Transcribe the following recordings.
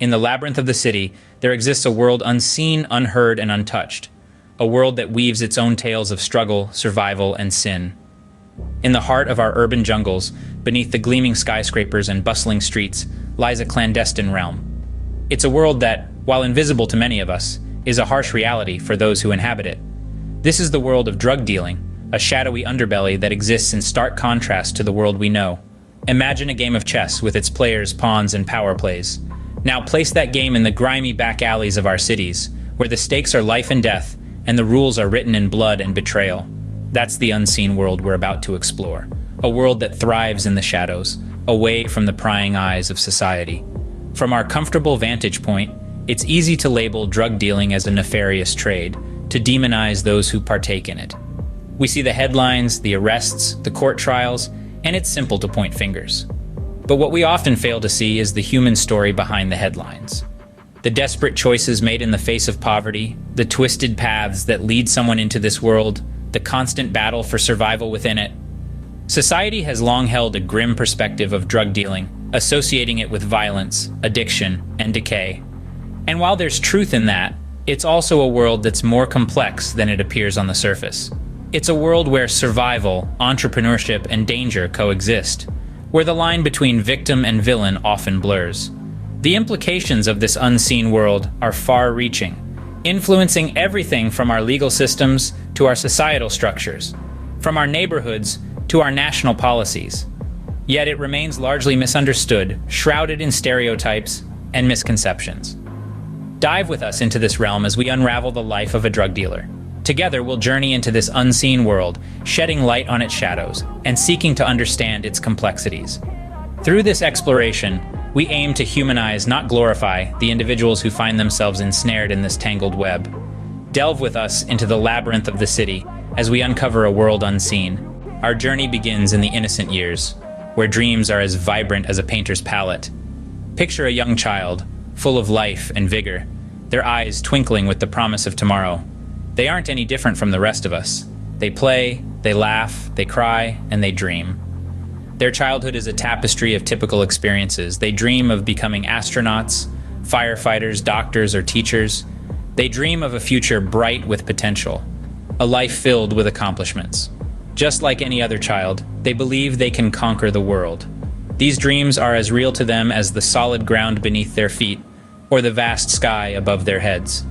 In the labyrinth of the city, there exists a world unseen, unheard, and untouched. A world that weaves its own tales of struggle, survival, and sin. In the heart of our urban jungles, beneath the gleaming skyscrapers and bustling streets, lies a clandestine realm. It's a world that, while invisible to many of us, is a harsh reality for those who inhabit it. This is the world of drug dealing, a shadowy underbelly that exists in stark contrast to the world we know. Imagine a game of chess with its players, pawns, and power plays. Now place that game in the grimy back alleys of our cities, where the stakes are life and death, and the rules are written in blood and betrayal. That's the unseen world we're about to explore. A world that thrives in the shadows, away from the prying eyes of society. From our comfortable vantage point, it's easy to label drug dealing as a nefarious trade, to demonize those who partake in it. We see the headlines, the arrests, the court trials, and it's simple to point fingers. But what we often fail to see is the human story behind the headlines. The desperate choices made in the face of poverty, the twisted paths that lead someone into this world, the constant battle for survival within it. Society has long held a grim perspective of drug dealing, associating it with violence, addiction, and decay. And while there's truth in that, it's also a world that's more complex than it appears on the surface. It's a world where survival, entrepreneurship, and danger coexist, where the line between victim and villain often blurs. The implications of this unseen world are far-reaching, influencing everything from our legal systems to our societal structures, from our neighborhoods to our national policies. Yet it remains largely misunderstood, shrouded in stereotypes and misconceptions. Dive with us into this realm as we unravel the life of a drug dealer. Together, we'll journey into this unseen world, shedding light on its shadows and seeking to understand its complexities. Through this exploration, we aim to humanize, not glorify, the individuals who find themselves ensnared in this tangled web. Delve with us into the labyrinth of the city as we uncover a world unseen. Our journey begins in the innocent years, where dreams are as vibrant as a painter's palette. Picture a young child, full of life and vigor, their eyes twinkling with the promise of tomorrow. They aren't any different from the rest of us. They play, they laugh, they cry, and they dream. Their childhood is a tapestry of typical experiences. They dream of becoming astronauts, firefighters, doctors, or teachers. They dream of a future bright with potential, a life filled with accomplishments. Just like any other child, they believe they can conquer the world. These dreams are as real to them as the solid ground beneath their feet or the vast sky above their heads.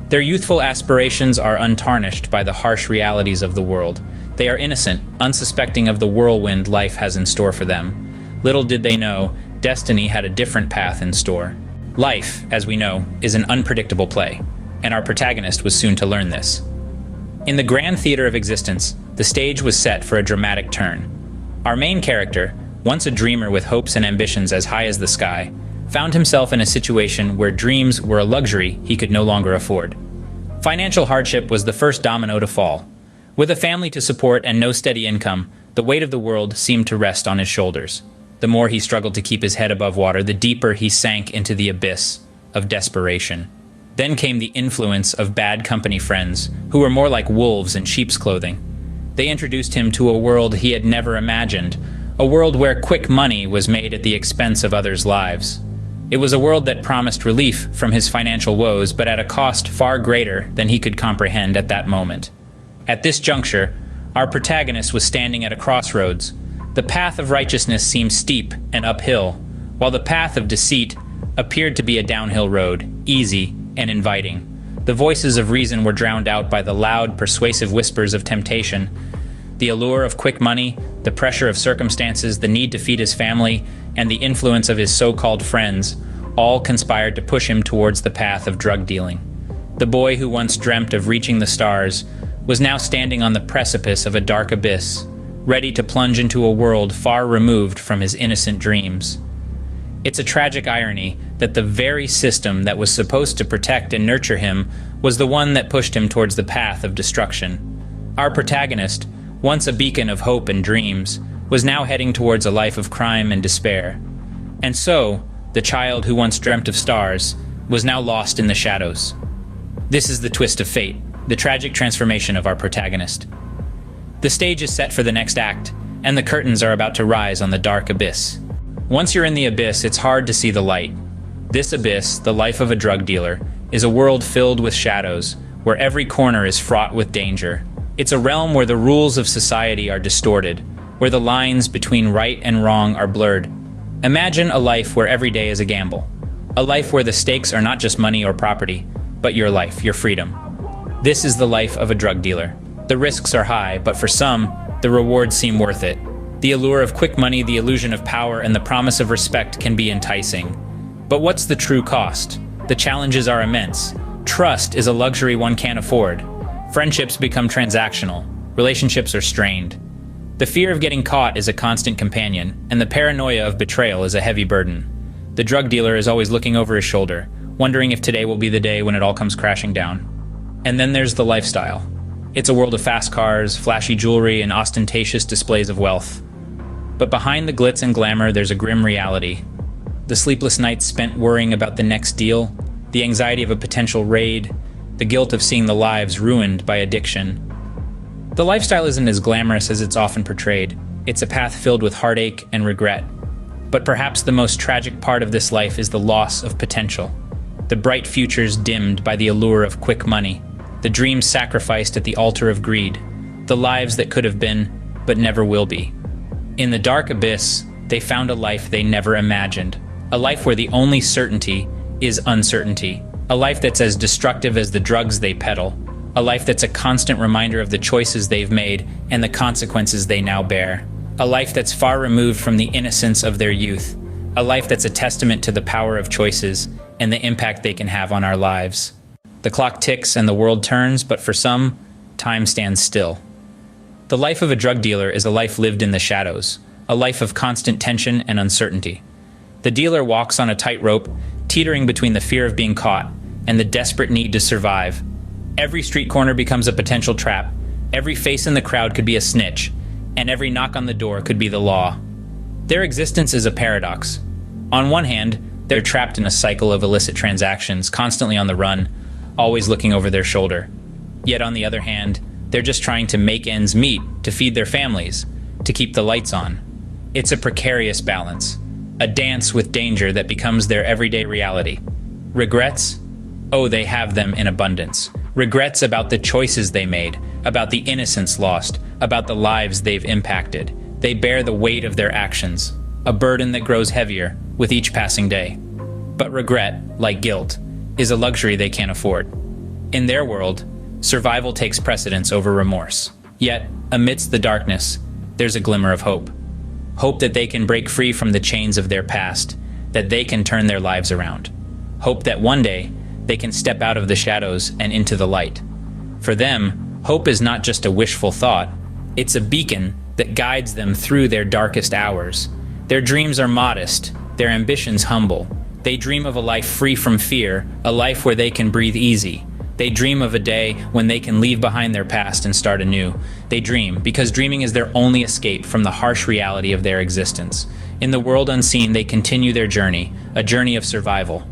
Their youthful aspirations are untarnished by the harsh realities of the world. They are innocent, unsuspecting of the whirlwind life has in store for them. Little did they know, destiny had a different path in store. Life, as we know, is an unpredictable play, and our protagonist was soon to learn this. In the grand theater of existence, the stage was set for a dramatic turn. Our main character, once a dreamer with hopes and ambitions as high as the sky, found himself in a situation where dreams were a luxury he could no longer afford. Financial hardship was the first domino to fall. With a family to support and no steady income, the weight of the world seemed to rest on his shoulders. The more he struggled to keep his head above water, the deeper he sank into the abyss of desperation. Then came the influence of bad company friends, who were more like wolves in sheep's clothing. They introduced him to a world he had never imagined, a world where quick money was made at the expense of others' lives. It was a world that promised relief from his financial woes, but at a cost far greater than he could comprehend at that moment. At this juncture, our protagonist was standing at a crossroads. The path of righteousness seemed steep and uphill, while the path of deceit appeared to be a downhill road, easy and inviting. The voices of reason were drowned out by the loud, persuasive whispers of temptation. The allure of quick money, the pressure of circumstances, the need to feed his family, and the influence of his so-called friends all conspired to push him towards the path of drug dealing. The boy who once dreamt of reaching the stars was now standing on the precipice of a dark abyss, ready to plunge into a world far removed from his innocent dreams. It's a tragic irony that the very system that was supposed to protect and nurture him was the one that pushed him towards the path of destruction. Our protagonist, once a beacon of hope and dreams, was now heading towards a life of crime and despair. And so, the child who once dreamt of stars was now lost in the shadows. This is the twist of fate, the tragic transformation of our protagonist. The stage is set for the next act, and the curtains are about to rise on the dark abyss. Once you're in the abyss, it's hard to see the light. This abyss, the life of a drug dealer, is a world filled with shadows, where every corner is fraught with danger. It's a realm where the rules of society are distorted, where the lines between right and wrong are blurred. Imagine a life where every day is a gamble. A life where the stakes are not just money or property, but your life, your freedom. This is the life of a drug dealer. The risks are high, but for some, the rewards seem worth it. The allure of quick money, the illusion of power, and the promise of respect can be enticing. But what's the true cost? The challenges are immense. Trust is a luxury one can't afford. Friendships become transactional. Relationships are strained. The fear of getting caught is a constant companion, and the paranoia of betrayal is a heavy burden. The drug dealer is always looking over his shoulder, wondering if today will be the day when it all comes crashing down. And then there's the lifestyle. It's a world of fast cars, flashy jewelry, and ostentatious displays of wealth. But behind the glitz and glamour, there's a grim reality. The sleepless nights spent worrying about the next deal, the anxiety of a potential raid, the guilt of seeing the lives ruined by addiction. The lifestyle isn't as glamorous as it's often portrayed. It's a path filled with heartache and regret. But perhaps the most tragic part of this life is the loss of potential. The bright futures dimmed by the allure of quick money, the dreams sacrificed at the altar of greed, the lives that could have been, but never will be. In the dark abyss, they found a life they never imagined. A life where the only certainty is uncertainty. A life that's as destructive as the drugs they peddle. A life that's a constant reminder of the choices they've made and the consequences they now bear. A life that's far removed from the innocence of their youth. A life that's a testament to the power of choices and the impact they can have on our lives. The clock ticks and the world turns, but for some, time stands still. The life of a drug dealer is a life lived in the shadows, a life of constant tension and uncertainty. The dealer walks on a tightrope, teetering between the fear of being caught and the desperate need to survive. Every street corner becomes a potential trap, every face in the crowd could be a snitch, and every knock on the door could be the law. Their existence is a paradox. On one hand, they're trapped in a cycle of illicit transactions, constantly on the run, always looking over their shoulder. Yet on the other hand, they're just trying to make ends meet, to feed their families, to keep the lights on. It's a precarious balance, a dance with danger that becomes their everyday reality. Regrets? Oh, they have them in abundance. Regrets about the choices they made, about the innocence lost, about the lives they've impacted. They bear the weight of their actions, a burden that grows heavier with each passing day. But regret, like guilt, is a luxury they can't afford. In their world, survival takes precedence over remorse. Yet, amidst the darkness, there's a glimmer of hope. Hope that they can break free from the chains of their past, that they can turn their lives around. Hope that one day, they can step out of the shadows and into the light. For them, hope is not just a wishful thought, it's a beacon that guides them through their darkest hours. Their dreams are modest, their ambitions humble. They dream of a life free from fear, a life where they can breathe easy. They dream of a day when they can leave behind their past and start anew. They dream because dreaming is their only escape from the harsh reality of their existence. In the world unseen, they continue their journey, a journey of survival.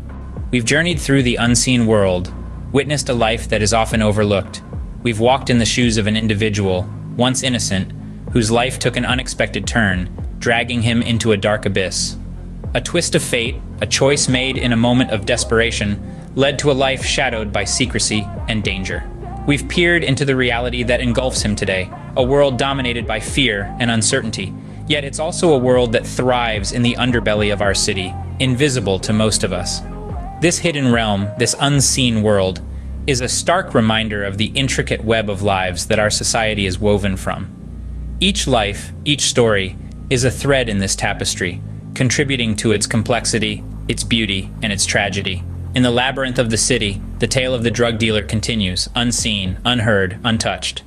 We've journeyed through the unseen world, witnessed a life that is often overlooked. We've walked in the shoes of an individual, once innocent, whose life took an unexpected turn, dragging him into a dark abyss. A twist of fate, a choice made in a moment of desperation, led to a life shadowed by secrecy and danger. We've peered into the reality that engulfs him today, a world dominated by fear and uncertainty. Yet it's also a world that thrives in the underbelly of our city, invisible to most of us. This hidden realm, this unseen world, is a stark reminder of the intricate web of lives that our society is woven from. Each life, each story, is a thread in this tapestry, contributing to its complexity, its beauty, and its tragedy. In the labyrinth of the city, the tale of the drug dealer continues, unseen, unheard, untouched.